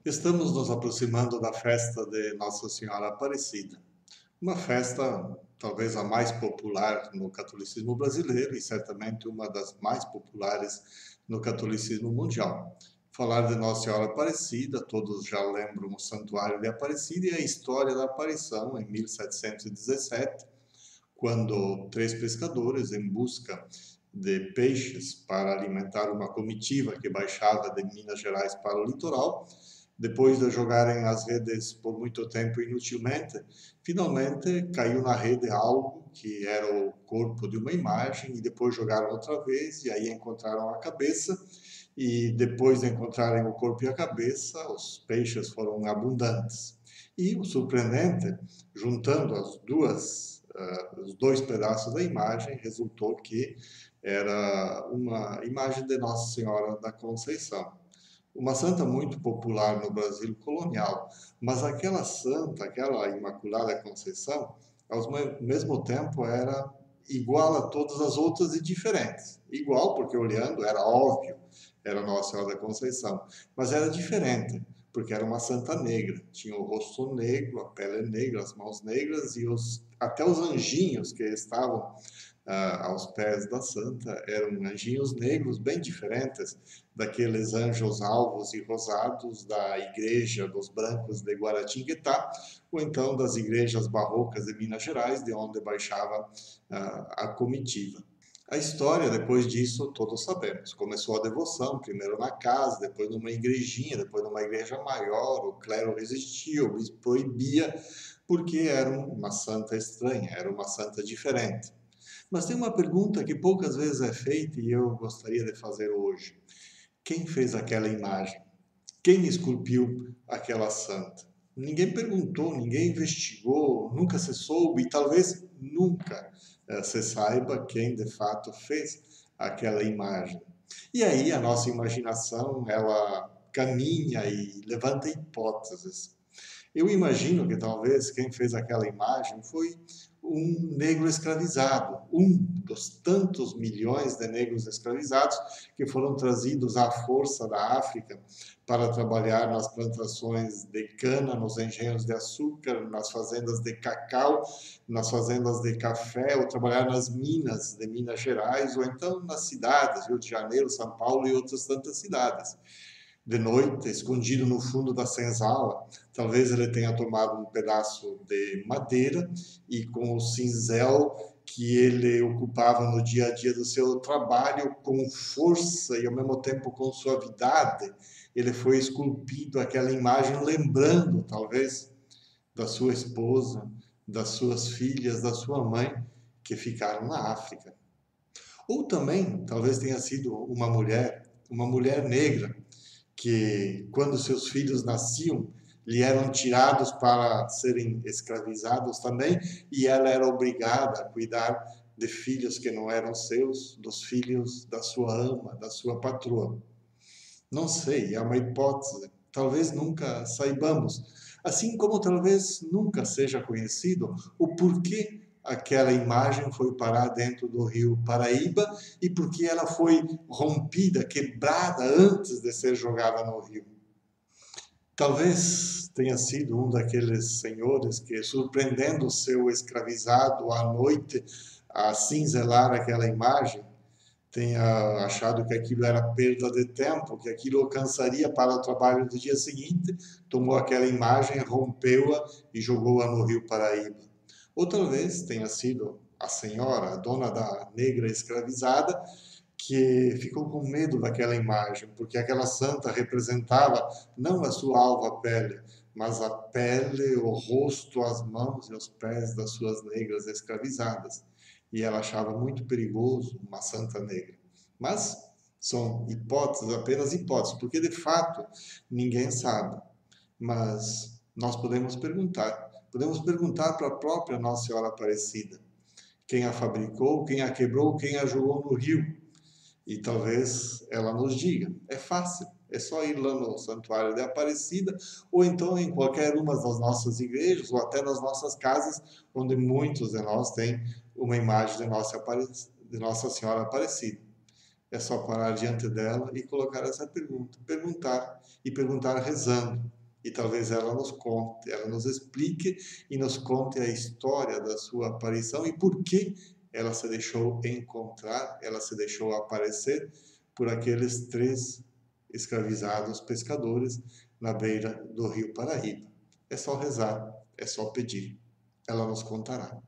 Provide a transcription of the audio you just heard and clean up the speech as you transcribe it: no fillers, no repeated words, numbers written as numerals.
Estamos nos aproximando da festa de Nossa Senhora Aparecida, uma festa talvez a mais popular no catolicismo brasileiro e certamente uma das mais populares no catolicismo mundial. Falar de Nossa Senhora Aparecida, todos já lembram o Santuário de Aparecida e a história da aparição em 1717, quando três pescadores, em busca de peixes para alimentar uma comitiva que baixava de Minas Gerais para o litoral, depois de jogarem as redes por muito tempo inutilmente, finalmente caiu na rede algo que era o corpo de uma imagem, e depois jogaram outra vez, e aí encontraram a cabeça, e depois de encontrarem o corpo e a cabeça, os peixes foram abundantes. E o surpreendente, juntando os dois pedaços da imagem, resultou que era uma imagem de Nossa Senhora da Conceição, uma santa muito popular no Brasil colonial, mas aquela santa, aquela Imaculada Conceição, ao mesmo tempo era igual a todas as outras e diferentes. Igual, porque olhando era óbvio, era Nossa Senhora da Conceição, mas era diferente, porque era uma santa negra. Tinha o rosto negro, a pele negra, as mãos negras e até os anjinhos que estavam aos pés da santa eram anjinhos negros bem diferentes daqueles anjos alvos e rosados da igreja dos brancos de Guaratinguetá, ou então das igrejas barrocas de Minas Gerais, de onde baixava a comitiva. A história, depois disso, todos sabemos. Começou a devoção, primeiro na casa, depois numa igrejinha, depois numa igreja maior. O clero resistia, o bispo proibia, porque era uma santa estranha, era uma santa diferente. Mas tem uma pergunta que poucas vezes é feita e eu gostaria de fazer hoje. Quem fez aquela imagem? Quem esculpiu aquela santa? Ninguém perguntou, ninguém investigou, nunca se soube e talvez nunca se saiba quem de fato fez aquela imagem. E aí a nossa imaginação, ela caminha e levanta hipóteses. Eu imagino que talvez quem fez aquela imagem foi um negro escravizado, um dos tantos milhões de negros escravizados que foram trazidos à força da África para trabalhar nas plantações de cana, nos engenhos de açúcar, nas fazendas de cacau, nas fazendas de café, ou trabalhar nas minas de Minas Gerais, ou então nas cidades, Rio de Janeiro, São Paulo e outras tantas cidades. De noite, escondido no fundo da senzala, talvez ele tenha tomado um pedaço de madeira e com o cinzel que ele ocupava no dia a dia do seu trabalho, com força e ao mesmo tempo com suavidade, ele foi esculpido aquela imagem, lembrando talvez da sua esposa, das suas filhas, da sua mãe, que ficaram na África. Ou também, talvez tenha sido uma mulher negra, que quando seus filhos nasciam, lhe eram tirados para serem escravizados também, e ela era obrigada a cuidar de filhos que não eram seus, dos filhos da sua ama, da sua patroa. Não sei, é uma hipótese. Talvez nunca saibamos. Assim como talvez nunca seja conhecido o porquê aquela imagem foi parar dentro do rio Paraíba e porque ela foi rompida, quebrada antes de ser jogada no rio. Talvez tenha sido um daqueles senhores que, surpreendendo o seu escravizado à noite a cinzelar aquela imagem, tenha achado que aquilo era perda de tempo, que aquilo alcançaria para o trabalho do dia seguinte, tomou aquela imagem, rompeu-a e jogou-a no Rio Paraíba. Ou talvez tenha sido a senhora, a dona da negra escravizada, que ficou com medo daquela imagem, porque aquela santa representava não a sua alva pele, mas a pele, o rosto, as mãos e os pés das suas negras escravizadas. E ela achava muito perigoso uma santa negra. Mas são hipóteses, apenas hipóteses, porque de fato ninguém sabe. Mas nós podemos perguntar para a própria Nossa Senhora Aparecida, quem a fabricou, quem a quebrou, quem a jogou no rio, e talvez ela nos diga. É fácil, é só ir lá no Santuário de Aparecida, ou então em qualquer uma das nossas igrejas, ou até nas nossas casas, onde muitos de nós têm uma imagem de Nossa Senhora Aparecida. É só parar diante dela e colocar essa pergunta. Perguntar rezando. E talvez ela nos conte, ela nos explique e nos conte a história da sua aparição e por que ela se deixou encontrar, ela se deixou aparecer por aqueles 3 escravizados pescadores na beira do rio Paraíba. É só rezar, é só pedir. Ela nos contará.